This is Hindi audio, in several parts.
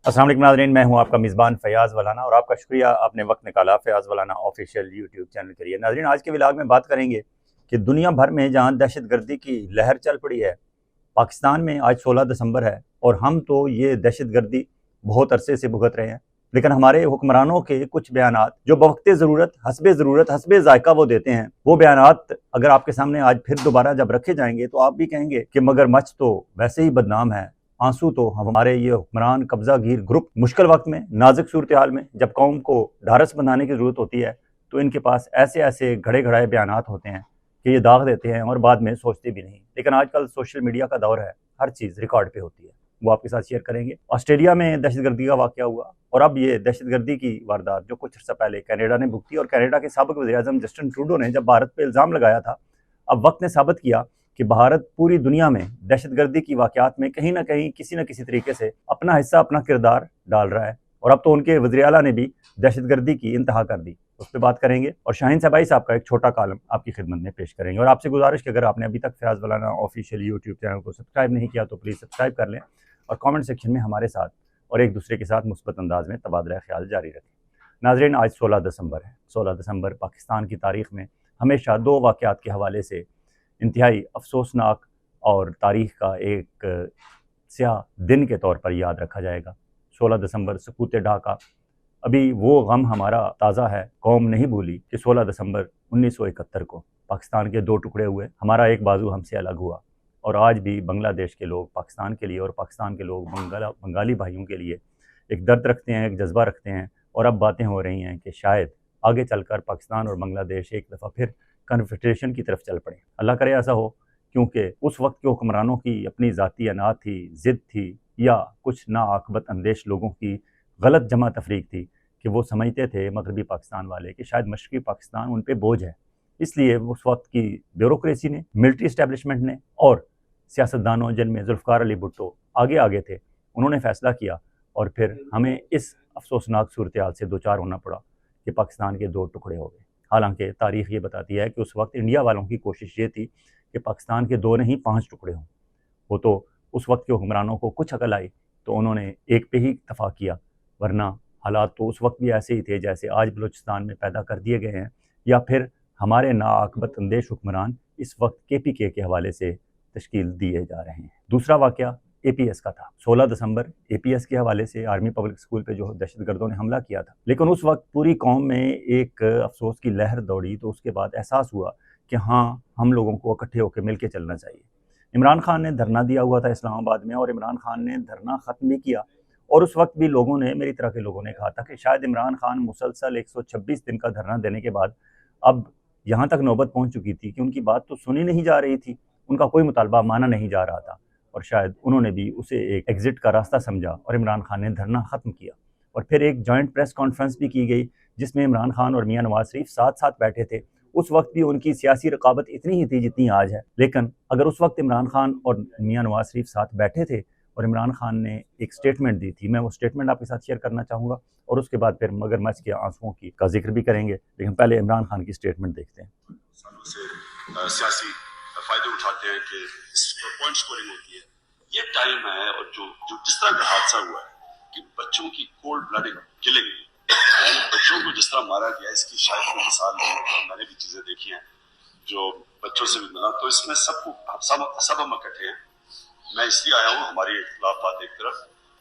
अस्सलाम वालेकुम नाज़रीन, मैं हूं आपका मेज़बान फ़याज़ वलाना और आपका शुक्रिया आपने वक्त निकाला फ़याज़ वलाना ऑफिशियल यूट्यूब चैनल के लिए। नाज़रीन, आज के व्लॉग में बात करेंगे कि दुनिया भर में जहां दहशतगर्दी की लहर चल पड़ी है, पाकिस्तान में आज 16 दिसंबर है और हम तो ये दहशतगर्दी बहुत अरसे से भुगत रहे हैं। लेकिन हमारे हुक्मरानों के कुछ बयानात जो बवक्ते ज़रूरत हसबे ज़ायका वो देते हैं, वो बयानात अगर आपके सामने आज फिर दोबारा जब रखे जाएंगे तो आप भी कहेंगे कि मगरमच्छ तो वैसे ही बदनाम है, आंसू तो हमारे ये हुक्मरान कब्जागीर ग्रुप मुश्किल वक्त में, नाजुक सूरत हाल में, जब कौम को ढारस बनाने की ज़रूरत होती है तो इनके पास ऐसे ऐसे घड़े घड़ाए बयानात होते हैं कि ये दाग देते हैं और बाद में सोचते भी नहीं। लेकिन आजकल सोशल मीडिया का दौर है, हर चीज़ रिकॉर्ड पे होती है, वो आपके साथ शेयर करेंगे। ऑस्ट्रेलिया में दहशतगर्दी का वाक़या हुआ और अब ये दहशतगर्दी की वारदात जो कुछ अर्सा पहले कनाडा ने भुगती और कनाडा के साबिक़ वज़ीर-ए-आज़म जस्टिन ट्रूडो ने जब भारत पे इल्ज़ाम लगाया था, अब वक्त ने साबित किया कि भारत पूरी दुनिया में दहशतगर्दी की वाक़यात में कहीं ना कहीं किसी न किसी तरीके से अपना हिस्सा, अपना किरदार डाल रहा है और अब तो उनके वज़ीर आला ने भी दहशतगर्दी की इंतहा कर दी। उस पर बात करेंगे और शाहीन सबाई साहब का एक छोटा कॉलम आपकी खिदमत में पेश करेंगे। और आपसे गुजारिश कि अगर आपने अभी तक फ़याज़ वलाना ऑफिशियल यूट्यूब चैनल को सब्सक्राइब नहीं किया तो प्लीज़ सब्सक्राइब कर लें और कमेंट सेक्शन में हमारे साथ और एक दूसरे के साथ मुस्बत अंदाज में तबादला ख्याल जारी रखें। नाज़रीन, आज 16 दिसंबर है। 16 दिसंबर पाकिस्तान की तारीख़ में हमेशा दो वाक़यात के हवाले से इंतहाई अफसोसनाक और तारीख़ का एक स्याह दिन के तौर पर याद रखा जाएगा। 16 दिसंबर सकूत ढाका, अभी वो गम हमारा ताज़ा है। कौम नहीं भूली कि 16 दिसंबर 1971 को पाकिस्तान के दो टुकड़े हुए, हमारा एक बाजू हमसे अलग हुआ और आज भी बांग्लादेश के लोग पाकिस्तान के लिए और पाकिस्तान के लोग बंगाली भाइयों के लिए एक दर्द रखते हैं, एक जज्बा रखते हैं। और अब बातें हो रही हैं कि शायद आगे चलकर पाकिस्तान और बांग्लादेश एक दफ़ा फिर कन्फेडरेशन की तरफ चल पड़े। अल्लाह करे ऐसा हो, क्योंकि उस वक्त के हुक्मरानों की अपनी ज़ाती अना थी, ज़िद थी या कुछ नाआक़बत अंदेश लोगों की गलत जमा तफरीक थी कि वो समझते थे मगरबी पाकिस्तान वाले कि शायद मशरक़ी पाकिस्तान उन पर बोझ है। इसलिए उस वक्त की ब्यूरोक्रेसी ने, मिलिट्री इस्टेब्लिशमेंट ने और सियासतदानों जिनमें जुल्फ़िकार अली भुट्टो आगे आगे थे, उन्होंने फ़ैसला किया और फिर हमें इस अफसोसनाक सूरत हाल से दो चार होना पड़ा कि पाकिस्तान के दो टुकड़े हो गए। हालांकि तारीख़ ये बताती है कि उस वक्त इंडिया वालों की कोशिश ये थी कि पाकिस्तान के दो नहीं 5 टुकड़े हों। वो तो उस वक्त के हुक्मरानों को कुछ अकल आई तो उन्होंने एक पे ही इत्तफ़ाक़ किया, वरना हालात तो उस वक्त भी ऐसे ही थे जैसे आज बलूचिस्तान में पैदा कर दिए गए हैं, या फिर हमारे नाआक़बत अंदेश हुक्मरान इस वक्त KPK के हवाले से तश्कील दिए जा रहे हैं। दूसरा वाक़या APS का था। 16 दिसंबर APS के हवाले से आर्मी पब्लिक स्कूल पे जो दहशतगर्दों ने हमला किया था, लेकिन उस वक्त पूरी कौम में एक अफसोस की लहर दौड़ी। तो उसके बाद एहसास हुआ कि हाँ, हम लोगों को इकट्ठे होकर मिल के चलना चाहिए। इमरान खान ने धरना दिया हुआ था इस्लामाबाद में और इमरान खान ने धरना ख़त्म भी किया और उस वक्त भी लोगों ने, मेरी तरह के लोगों ने कहा था कि शायद इमरान खान मुसलसल 126 दिन का धरना देने के बाद अब यहाँ तक नौबत पहुँच चुकी थी कि उनकी बात तो सुनी नहीं जा रही थी, उनका कोई मुतालबा माना नहीं जा रहा था और शायद उन्होंने भी उसे एक एग्ज़िट का रास्ता समझा और इमरान खान ने धरना ख़त्म किया। और फिर एक जॉइंट प्रेस कॉन्फ्रेंस भी की गई जिसमें इमरान खान और मियां नवाज शरीफ साथ साथ बैठे थे। उस वक्त भी उनकी सियासी रकाबत इतनी ही थी जितनी आज है, लेकिन अगर उस वक्त इमरान खान और मियां नवाज शरीफ साथ बैठे थे और इमरान खान ने एक स्टेटमेंट दी थी, मैं वो स्टेटमेंट आपके साथ शेयर करना चाहूँगा और उसके बाद फिर मगरमच्छ के आंसुओं की का जिक्र भी करेंगे। लेकिन पहले इमरान खान की स्टेटमेंट देखते हैं। सियासी फायदे उठाते हैं कि पॉइंट स्कोरिंग होती है, ये टाइम है। और जो जो जिस तरह का हादसा हुआ है कि बच्चों की कोल्ड ब्लडेड किलिंग, बच्चों को जिस तरह मारा गया, इसकी शायद कोई मिसाल नहीं है। मैंने भी चीजें देखी हैं जो बच्चों से भी मिला, तो इसमें सब हम इकट्ठे हैं। मैं इसलिए आया हूँ, हमारी इख्तिलाफात एक तरफ,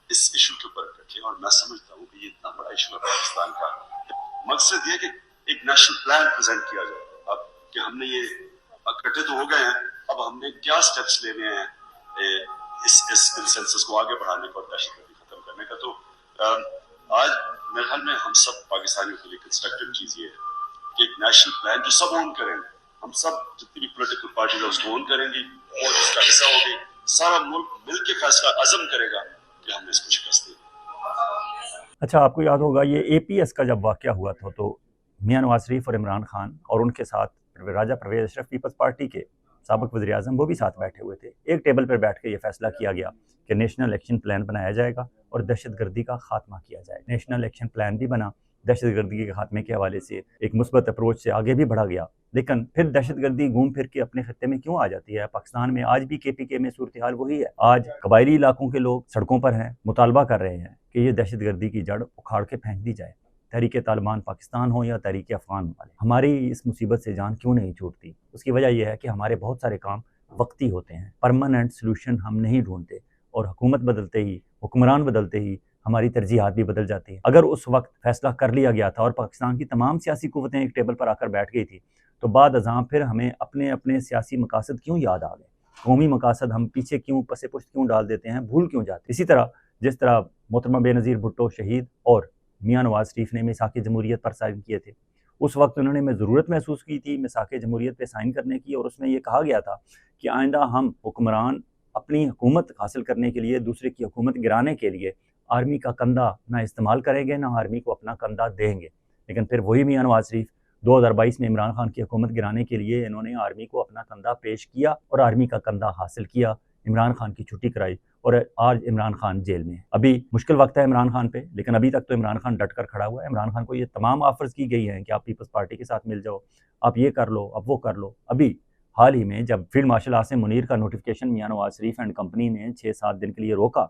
इस इशू के ऊपर इकट्ठे। और मैं समझता हूँ कि ये इतना बड़ा इशू है पाकिस्तान का, मकसद ये कि एक नेशनल प्लान प्रेजेंट किया जाए। अब कि हमने ये इकट्ठे तो हो गए हैं, अब हमने क्या स्टेप्स लेने हैं इस कंसेंसस को आगे बढ़ाने का और दहशतगर्दी खत्म करने का। तो आज मेरे ख्याल में हम सब पाकिस्तानियों के लिए कंस्ट्रक्टिव चीज ये है कि एक नेशनल प्लान जो सब ओन करेंगे, हम सब जितनी भी पॉलिटिकल पार्टी है उसको ओन करेंगी और इसका हिस्सा होगी। सारा मुल्क मिलकर फैसला अज़म करेगा कि हमने इसको शिकस्त दी। अच्छा, आपको याद होगा ये APS का जब वाक़या हुआ था तो मियां नवाज शरीफ और इमरान खान और उनके साथ राजा परवेज़ अशरफ पीपल्स पार्टी के साबिक़ वज़ीर-ए-आज़म वो भी साथ बैठे हुए थे। एक टेबल पर बैठ के ये फैसला किया गया कि नेशनल एक्शन प्लान बनाया जाएगा और दहशतगर्दी का खात्मा किया जाए। नेशनल एक्शन प्लान भी बना दहशतगर्दी के खात्मे के हवाले से एक मुस्बत अप्रोच से आगे भी बढ़ा गया, लेकिन फिर दहशतगर्दी घूम फिर के अपने खत्ते में क्यों आ जाती है? पाकिस्तान में आज भी KPK में सूरत हाल वही है। आज कबायली इलाकों के लोग सड़कों पर हैं, मुतालबा कर रहे हैं कि ये दहशतगर्दी की जड़ उखाड़ के फेंक दी जाए। तहरीक तालिबान पाकिस्तान हो या तहरीक अफगान वाले, हमारी इस मुसीबत से जान क्यों नहीं छूटती? उसकी वजह यह है कि हमारे बहुत सारे काम वक्ती होते हैं, परमानेंट सोल्यूशन हम नहीं ढूंढते, और हुकूमत बदलते ही, हुक्मरान बदलते ही हमारी तरजीहात भी बदल जाती हैं। अगर उस वक्त फैसला कर लिया गया था और पाकिस्तान की तमाम सियासी कुव्वतें एक टेबल पर आकर बैठ गई थी, तो बाद अज़ां फिर हमें अपने अपने सियासी मकासद क्यों याद आ गए? कौमी मकासद हम पीछे क्यों, पसे पुश्त क्यों डाल देते हैं, भूल क्यों जाते? इसी तरह जिस तरह मोहतरमा बेनज़ीर भुट्टो शहीद और मियाँ नवाज शरीफ ने मिसाक़ जमहूरियत पर साइन किए थे, उस वक्त उन्होंने में ज़रूरत महसूस की थी मिसाक़ जमहूरियत पर साइन करने की, और उसमें यह कहा गया था कि आइंदा हम हुक्मरान अपनी हुकूमत हासिल करने के लिए, दूसरे की हुकूमत गिराने के लिए आर्मी का कंधा ना इस्तेमाल करेंगे, ना आर्मी को अपना कंधा देंगे। लेकिन फिर वही मियाँ नवाज शरीफ 2022 में इमरान खान की हुकूमत गिराने के लिए इन्होंने आर्मी को अपना कंधा पेश किया और आर्मी का कंधा हासिल किया, इमरान खान की छुट्टी कराई, और आज इमरान खान जेल में है। अभी मुश्किल वक्त है इमरान खान पे, लेकिन अभी तक तो इमरान खान डट कर खड़ा हुआ है। इमरान खान को ये तमाम ऑफर्स की गई हैं कि आप पीपल्स पार्टी के साथ मिल जाओ, आप ये कर लो, अब वो कर लो। अभी हाल ही में जब फील्ड मार्शल आसिम मुनीर का नोटिफिकेशन मियाँ नवाज शरीफ एंड कंपनी ने 6-7 दिन के लिए रोका,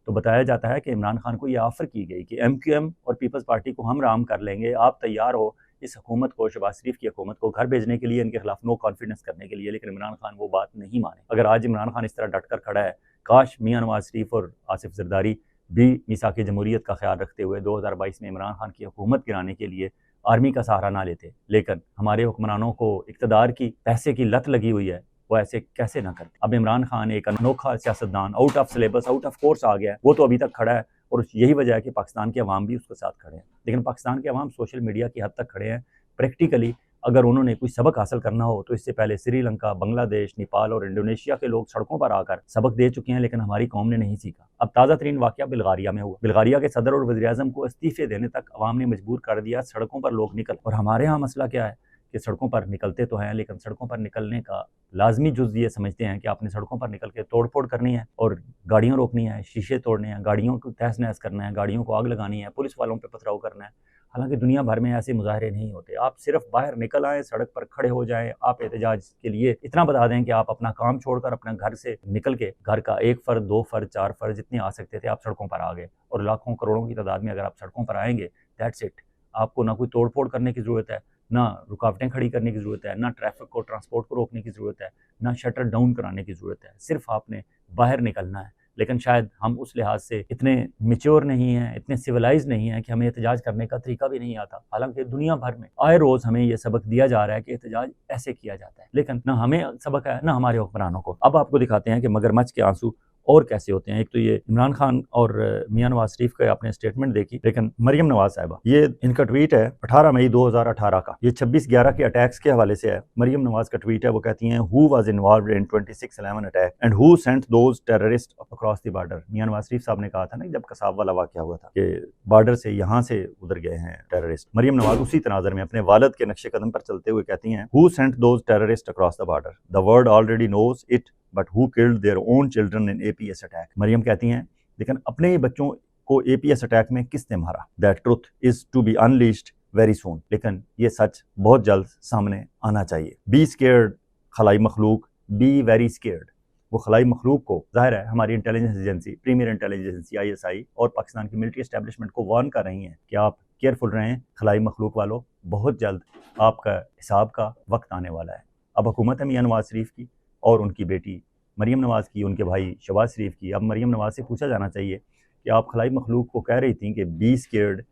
तो बताया जाता है कि इमरान खान को ये ऑफ़र की गई कि MQM और पीपल्स पार्टी को हम राम कर लेंगे, आप तैयार हो इस हुकूमत को, शहबाज शरीफ की हुकूमत को घर भेजने के लिए, इनके खिलाफ नो कॉन्फिडेंस करने के लिए। लेकिन इमरान खान वो बात नहीं माने। अगर आज इमरान खान इस तरह डट कर खड़ा है, काश मियाँ नवाज शरीफ और आसिफ जरदारी भी मिसाक़ जमहूरियत का ख्याल रखते हुए 2022 में इमरान खान की हुकूमत गिराने के लिए आर्मी का सहारा ना लेते। लेकिन हमारे हुक्मरानों को इक़्तिदार की, पैसे की लत लगी हुई है, वो ऐसे कैसे ना करते। अब इमरान खान एक अनोखा सियासतदान, out of syllabus, out of course आ गया है, वो तो अभी तक खड़ा है, और यही वजह है कि पाकिस्तान के अवाम भी उसके साथ खड़े हैं। लेकिन पाकिस्तान के अवाम सोशल मीडिया की हद तक खड़े हैं। प्रैक्टिकली अगर उन्होंने कोई सबक हासिल करना हो तो इससे पहले श्रीलंका, बांग्लादेश, नेपाल और इंडोनेशिया के लोग सड़कों पर आकर सबक दे चुके हैं, लेकिन हमारी कौम ने नहीं सीखा। अब ताज़ा तरीन वाक़या बुल्गारिया में हुआ। बुल्गारिया के सदर और वज़ीर-ए-आज़म को इस्तीफ़े देने तक अवाम ने मजबूर कर दिया, सड़कों पर लोग निकल। और हमारे यहाँ मसला क्या है कि सड़कों पर निकलते तो हैं, लेकिन सड़कों पर निकलने का लाजमी जुज़ ये समझते हैं कि आपने सड़कों पर निकल के तोड़ फोड़ करनी है और गाड़ियाँ रोकनी है, शीशे तोड़ने हैं, गाड़ियों को तहस नहस करना है, गाड़ियों को आग लगानी है, पुलिस वालों पर पथराव करना है। हालांकि दुनिया भर में ऐसे मुजाहरे नहीं होते। आप सिर्फ बाहर निकल आएँ, सड़क पर खड़े हो जाएं, आप एहतजाज के लिए इतना बता दें कि आप अपना काम छोड़कर अपने घर से निकल के, घर का 1 फ़र्द, 2 फ़र्द, 4 फ़र्द जितने आ सकते थे, आप सड़कों पर आ गए। और लाखों करोड़ों की तादाद में अगर आप सड़कों पर आएंगे, दैट्स इट। आपको ना कोई तोड़ फोड़ करने की ज़रूरत है, ना रुकावटें खड़ी करने की ज़रूरत है, ना ट्रैफिक को, ट्रांसपोर्ट को रोकने की ज़रूरत है, ना शटर डाउन कराने की ज़रूरत है। सिर्फ आपने बाहर निकलना है। लेकिन शायद हम उस लिहाज से इतने मैच्योर नहीं हैं, इतने सिविलाइज नहीं हैं कि हमें एहतजाज करने का तरीका भी नहीं आता। हालांकि दुनिया भर में आए रोज़ हमें ये सबक दिया जा रहा है कि एहतजाज ऐसे किया जाता है, लेकिन ना हमें सबक है, ना हमारे हुक्मरानों को। अब आपको दिखाते हैं कि मगरमच्छ के आंसू और कैसे होते हैं। एक तो ये इमरान खान और मियाँ नवाज शरीफ का आपने स्टेटमेंट देखी, लेकिन मरियम नवाज साहिबा, ये इनका ट्वीट है 18 मई 2018 का, ये 26/11 के अटैक्स के हवाले से है। मरियम नवाज का ट्वीट है, वो कहती हैं who was involved in 26/11 attack and who sent those terrorist across the border. मियाँ नवाज शरीफ साहब ने कहा था ना जब कसाब वाला वाकया हुआ था कि बॉर्डर से यहाँ से उधर गए हैं टेररिस्ट। मरियम नवाज उसी तनाज़र में अपने वालिद के नक्शे कदम पर चलते हुए कहती हैं who sent those terrorist across the border, the world already knows it but who killed their own children in APS attack. Maryam कहती हैं लेकिन अपने ही बच्चों को APS अटैक में किसने मारा। That truth is to be unleashed very soon. लेकिन ये सच बहुत जल्द सामने आना चाहिए। बी स्केयर्ड खलाई मखलूक, बी वेरी स्केयर्ड। वो खलाई मखलूक को जाहिर है हमारी intelligence agency, premier intelligence agency ISI और पाकिस्तान की मिलिट्री एस्टेब्लिशमेंट को वार्न कर रही हैं कि आप केयरफुल रहें खलाई मखलूक वालों, बहुत जल्द आपका हिसाब का वक्त आने वाला है। अब हुकूमत है मियाँ नवाज शरीफ की और उनकी बेटी मरियम नवाज की, उनके भाई शहबाज शरीफ की। अब मरियम नवाज से पूछा जाना चाहिए कि आप खलाई मखलूक को कह रही थी कि बी स्केयर्ड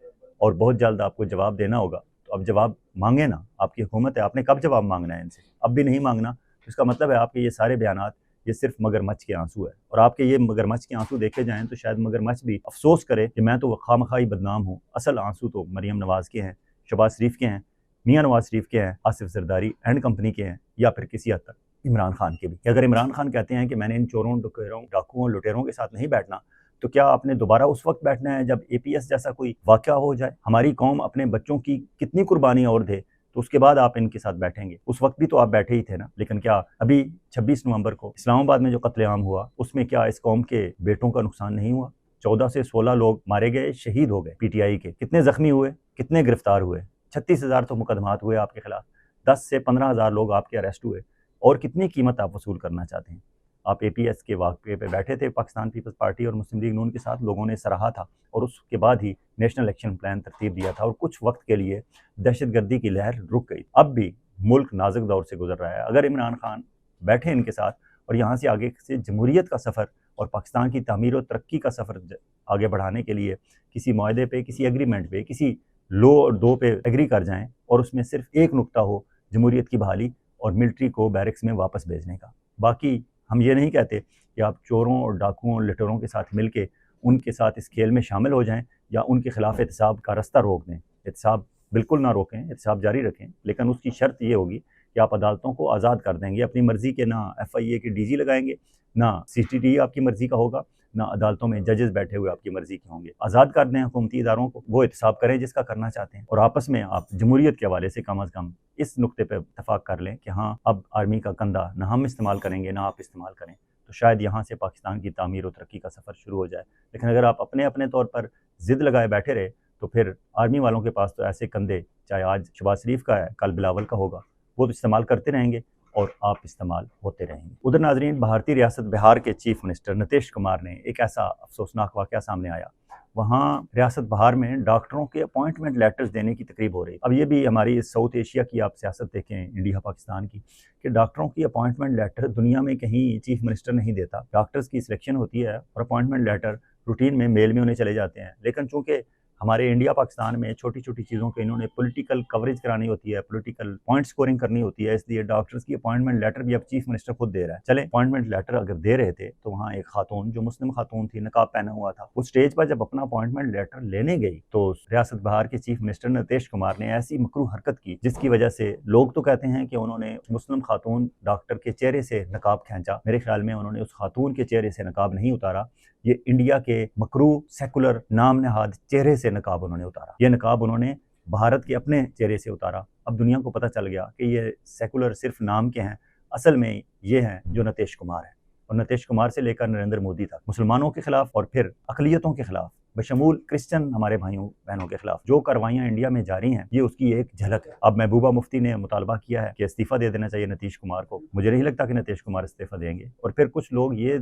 और बहुत जल्द आपको जवाब देना होगा, तो अब जवाब मांगे ना, आपकी हुकूमत है, आपने कब जवाब मांगना है इनसे? अब भी नहीं मांगना, तो इसका मतलब है आपके ये सारे बयानात ये सिर्फ मगरमच्छ के आंसू है। और आपके ये मगरमच्छ के आंसू देखे जाएँ तो शायद मगरमच्छ भी अफसोस करे कि मैं तो खामखाई बदनाम हूँ। असल आंसू तो मरियम नवाज के हैं, शहबाज शरीफ के हैं, मियाँ नवाज शरीफ के हैं, आसिफ जरदारी एंड कंपनी के हैं, या फिर किसी हद तक इमरान खान के भी। अगर इमरान खान कहते हैं कि मैंने इन चोरों, डाकुओं, लुटेरों के साथ नहीं बैठना, तो क्या आपने दोबारा उस वक्त बैठना है जब APS जैसा कोई वाक़या हो जाए? हमारी कौम अपने बच्चों की कितनी कुर्बानियाँ और दे, तो उसके बाद आप इनके साथ बैठेंगे। उस वक्त भी तो आप बैठे ही थे ना। लेकिन क्या अभी 26 नवंबर को इस्लामाबाद में जो कत्लेआम हुआ, उसमें क्या इस कौम के बेटों का नुकसान नहीं हुआ? 14 से 16 लोग मारे गए, शहीद हो गए PTI के। कितने जख्मी हुए, कितने गिरफ्तार हुए, 36,000 तो मुकदमात हुए आपके खिलाफ, 10 से 15,000 लोग आपके अरेस्ट हुए, और कितनी कीमत आप वसूल करना चाहते हैं। आप APS के वाक़े पे बैठे थे पाकिस्तान पीपल्स पार्टी और मुस्लिम लीग नून के साथ, लोगों ने सराहा था और उसके बाद ही नेशनल एक्शन प्लान तरतीब दिया था और कुछ वक्त के लिए दहशतगर्दी की लहर रुक गई। अब भी मुल्क नाजुक दौर से गुजर रहा है। अगर इमरान खान बैठे इनके साथ और यहाँ से आगे से जमहूरियत का सफ़र और पाकिस्तान की तामीर और तरक्की का सफ़र आगे बढ़ाने के लिए किसी मुआहदे पे, किसी एग्रीमेंट पे, किसी लो और दो पे एग्री कर जाएं और उसमें सिर्फ एक नुक्ता हो जमहूरियत की बहाली और मिलिट्री को बैरक्स में वापस भेजने का। बाकी हम ये नहीं कहते कि आप चोरों और डाकुओं और लुटेरों के साथ मिल के उनके साथ इस खेल में शामिल हो जाएं या उनके खिलाफ एहतसाब का रास्ता रोक दें। एहतसाब बिल्कुल ना रोकें, एहतसाब जारी रखें, लेकिन उसकी शर्त ये होगी कि आप अदालतों को आज़ाद कर देंगे अपनी मर्ज़ी के, ना FIA के DG लगाएंगे, ना CTD आपकी मर्ज़ी का होगा, ना अदालतों में जजेस बैठे हुए आपकी मर्ज़ी के होंगे। आज़ाद कर दें हुकूमती इदारों को, वो एहतसाब करें जिसका करना चाहते हैं, और आपस में आप जमहूरियत के हवाले से कम अज़ कम इस नुक्ते पर इतफाक़ कर लें कि हाँ, अब आर्मी का कंधा ना हम इस्तेमाल करेंगे ना आप इस्तेमाल करें, तो शायद यहाँ से पाकिस्तान की तामीर और तरक्की का सफ़र शुरू हो जाए। लेकिन अगर आप अपने अपने तौर पर ज़िद लगाए बैठे रहे तो फिर आर्मी वालों के पास तो ऐसे कंधे, चाहे आज शहबाज शरीफ का है, कल बिलावल का होगा, वो तो इस्तेमाल करते रहेंगे और आप इस्तेमाल होते रहेंगे। उधर नाजरीन, भारतीय रियासत बिहार के चीफ मिनिस्टर नीतीश कुमार ने एक ऐसा अफसोसनाक वाक़या सामने आया। वहाँ रियासत बिहार में डॉक्टरों के अपॉइंटमेंट लेटर्स देने की तकरीब हो रही। अब ये भी हमारी साउथ एशिया की आप सियासत देखें, इंडिया पाकिस्तान की, कि डॉक्टरों की अपॉइंटमेंट लेटर दुनिया में कहीं चीफ मिनिस्टर नहीं देता। डॉक्टर्स की सिलेक्शन होती है और अपॉइंटमेंट लेटर रूटीन में मेल में उन्हें चले जाते हैं। लेकिन चूँकि हमारे इंडिया पाकिस्तान में छोटी छोटी चीज़ों के इन्होंने पॉलिटिकल कवरेज करानी होती है, पॉलिटिकल पॉइंट स्कोरिंग करनी होती है, इसलिए डॉक्टर्स की अपॉइंटमेंट लेटर भी अब चीफ मिनिस्टर खुद दे रहा है। चले, अपॉइंटमेंट लेटर अगर दे रहे थे तो वहाँ एक खातून जो मुस्लिम खातून थी, नकाब पहना हुआ था, उस स्टेज पर जब अपना अपॉइंटमेंट लेटर लेने गई तो रियासत बिहार के चीफ मिनिस्टर नीतीश कुमार ने ऐसी मकरू हरकत की जिसकी वजह से लोग तो कहते हैं कि उन्होंने मुस्लिम खातून डॉक्टर के चेहरे से नकाब खींचा। मेरे ख्याल में उन्होंने उस खातून के चेहरे से नकाब नहीं उतारा, ये इंडिया के मकरू सेकुलर नाम नहाद चेहरे से नकाब उन्होंने उतारा। ये नकाब उन्होंने भारत के अपने चेहरे से उतारा। अब दुनिया को पता चल गया कि ये सेकुलर सिर्फ नाम के हैं, असल में ये हैं जो नीतीश कुमार है। और नीतीश कुमार से लेकर नरेंद्र मोदी तक मुसलमानों के खिलाफ और फिर अकलियतों के खिलाफ, बशमूल क्रिश्चियन हमारे भाइयों बहनों के खिलाफ जो कार्रवाइयाँ इंडिया में जारी हैं, ये उसकी एक झलक है। अब महबूबा मुफ्ती ने मुतालबा किया है कि इस्तीफ़ा दे देना चाहिए नीतीश कुमार को। मुझे नहीं लगता कि नीतीश कुमार इस्तीफ़ा देंगे। और फिर कुछ लोग ये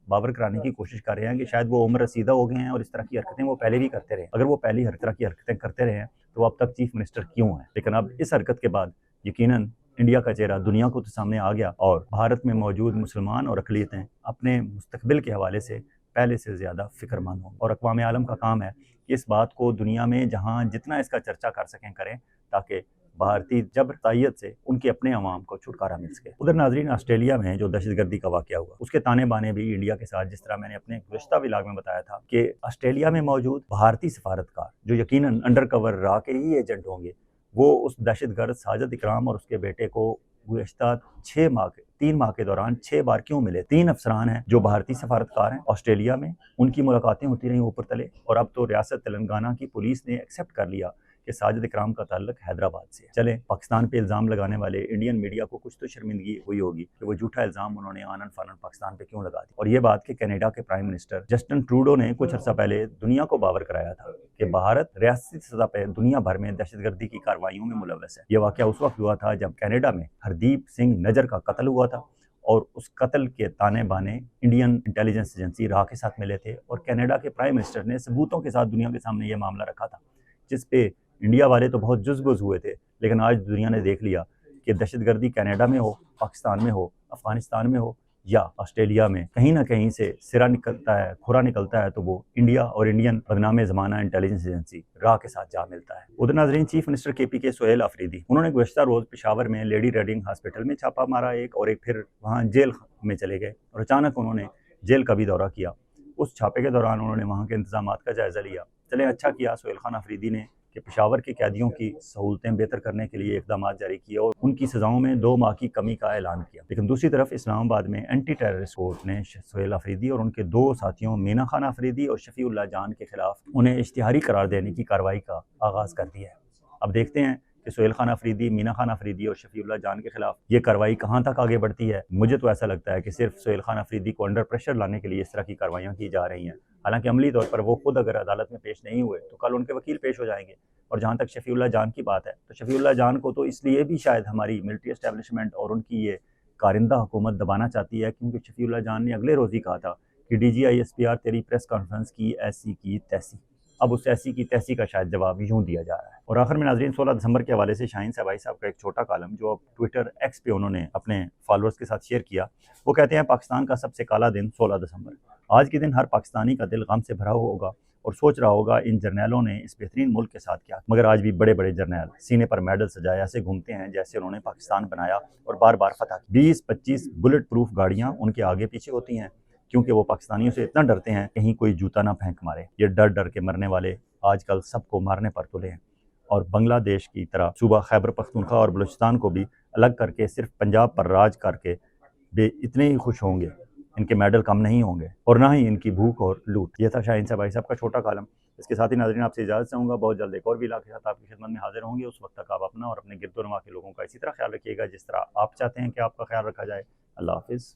बावर कराने की कोशिश कर रहे हैं कि शायद वो उम्र रसीदा हो गए हैं और इस तरह की हरकतें वो पहले भी करते रहे। अगर वो पहली हर तरह की हरकतें करते रहे हैं तो अब तक चीफ मिनिस्टर क्यों हैं? लेकिन अब इस हरकत के बाद यकीनन इंडिया का चेहरा दुनिया को तो सामने आ गया और भारत में मौजूद मुसलमान और अक़लियतें अपने मुस्तकबिल के हवाले से पहले से ज़्यादा फ़िक्रमंद हों। और अक़वाम आलम का काम है कि इस बात को दुनिया में जहाँ जितना इसका चर्चा कर सकें करें, ताकि भारतीय जबरतायत से उनके अपने अवाम को छुटकारा मिल सके। उधर नाजरीन, ऑस्ट्रेलिया में जो दहशतगर्दी का वाक़या हुआ उसके ताने बाने भी इंडिया के साथ, जिस तरह मैंने अपने गुज़श्ता व्लॉग में बताया था कि ऑस्ट्रेलिया में मौजूद भारतीय सफारतकार जो यकीनन अंडर कवर रहा के ही एजेंट होंगे, वो उस दहशतगर्द साजिद इकराम और उसके बेटे को गुज़श्ता 3 माह के दौरान 6 बार क्यों मिले। 3 अफसरान हैं जो भारतीय सफारतकार हैं ऑस्ट्रेलिया में, उनकी मुलाकातें होती रहीं ऊपर तले, और अब तो रियासत तेलंगाना की पुलिस ने एक्सेप्ट कर लिया कि साजिद इकराम का ताल्लुक हैदराबाद से है। चले, पाकिस्तान पे इल्ज़ाम लगाने वाले इंडियन मीडिया को कुछ तो शर्मिंदगी हुई होगी कि वो झूठा इल्ज़ाम उन्होंने आनन फानन पाकिस्तान पे क्यों लगा दी। और ये बात कि कनाडा के प्राइम मिनिस्टर जस्टिन ट्रूडो ने कुछ अर्सा पहले दुनिया को बावर कराया था कि भारत रियासती सतह पर दुनिया भर में दहशतगर्दी की कार्रवाइयों में मुलव्वस है। ये वाक़या उस वक्त हुआ था जब कनाडा में हरदीप सिंह नजर का कत्ल हुआ था और उस कत्ल के ताने बाने इंडियन इंटेलिजेंस एजेंसी राह के साथ मिले थे और कनाडा के प्राइम मिनिस्टर ने सबूतों के साथ दुनिया के सामने ये मामला रखा था, जिस पे इंडिया वाले तो बहुत जुज़-बुज़ हुए थे। लेकिन आज दुनिया ने देख लिया कि दहशतगर्दी कनाडा में हो, पाकिस्तान में हो, अफ़गानिस्तान में हो या ऑस्ट्रेलिया में, कहीं ना कहीं से सिरा निकलता है, खुरा निकलता है तो वो इंडिया और इंडियन बदनाम ज़माना इंटेलिजेंस एजेंसी राह के साथ जा मिलता है। उधर नाज़रीन, chief minister KPK Sohail Afridi, उन्होंने गुज़श्ता रोज़ पेशावर में लेडी रेडिंग हॉस्पिटल में छापा मारा एक, और एक फिर वहाँ जेल में चले गए और अचानक उन्होंने जेल का भी दौरा किया। उस छापे के दौरान उन्होंने वहाँ के इंतजामात का जायज़ा लिया। चले, अच्छा किया सोहेल खान अफरीदी ने कि पेशावर के कैदियों की सहूलतें बेहतर करने के लिए इक़दाम जारी किए और उनकी सज़ाओं में 2 माह की कमी का ऐलान किया। लेकिन दूसरी तरफ इस्लामाबाद में एंटी टेररिस्ट कोर्ट ने सोहेल अफरीदी और उनके 2 साथियों मीना खान अफरीदी और शफीउल्लाह जान के खिलाफ उन्हें इश्तिहारी करार देने की कार्रवाई का आगाज़ कर दिया है। अब देखते हैं कि सोहेल खान अफरीदी, मीना खान अफरीदी और शफीउल्लाह जान के खिलाफ ये कार्रवाई कहाँ तक आगे बढ़ती है। मुझे तो ऐसा लगता है कि सिर्फ सोहेल खान अफरीदी को अंडर प्रेशर लाने के लिए इस तरह की कार्रवाइयाँ की जा रही हैं। हालांकि अमली तौर पर वो खुद अगर अदालत में पेश नहीं हुए तो कल उनके वकील पेश हो जाएंगे, और जहाँ तक शफीउल्लाह जान की बात है, तो शफीउल्लाह जान को तो इसलिए भी शायद हमारी मिलिट्री एस्टेब्लिशमेंट और उनकी ये कारिंदा हुकूमत दबाना चाहती है, क्योंकि शफीउल्लाह जान ने अगले रोज़ ही कहा था कि DGI-SPR तेरी प्रेस कॉन्फ्रेंस की ऐसी की तैसी। अब उस ऐसी की तैसी का शायद जवाब यूँ दिया जा रहा है। और आखिर में नाज़रीन, 16 दिसंबर के हवाले से शाहीन साहब भाई साहब का एक छोटा कॉलम जो अब ट्विटर एक्स पे उन्होंने अपने फॉलोअर्स के साथ शेयर किया। वो कहते हैं, पाकिस्तान का सबसे काला दिन 16 दिसंबर। आज के दिन हर पाकिस्तानी का दिल गम से भरा हुआ होगा और सोच रहा होगा इन जर्नैलों ने इस बेहतरीन मुल्क के साथ क्या। मगर आज भी बड़े बड़े जर्नैल सीने पर मेडल सजाए ऐसे घूमते हैं जैसे उन्होंने पाकिस्तान बनाया और बार बार फतह की। 20-25 बुलेट प्रूफ गाड़ियाँ उनके आगे पीछे होती हैं, क्योंकि वो पाकिस्तानियों से इतना डरते हैं कहीं कोई जूता ना फेंक मारे। ये डर डर के मरने वाले आजकल सबको मारने पर तुले हैं। और बांग्लादेश की तरह सूबा खैबर पख्तूनख्वा और बलूचिस्तान को भी अलग करके सिर्फ पंजाब पर राज करके वे इतने ही खुश होंगे, इनके मेडल कम नहीं होंगे और ना ही इनकी भूख और लूट। यह था शाहीन साहब भाई साहब का छोटा कॉलम। इसके साथ ही नाज़रीन, आपसे इजाज़त चाहूँगा। बहुत जल्द एक और भी इलाके के साथ आपकी खिदमत में हाजिर होंगे। उस वक्त तक आप अपना और अपने गिरदोनवा के लोगों का इसी तरह ख्याल रखिएगा जिस तरह आप चाहते हैं कि आपका ख्याल रखा जाए। अल्लाह हाफिज़।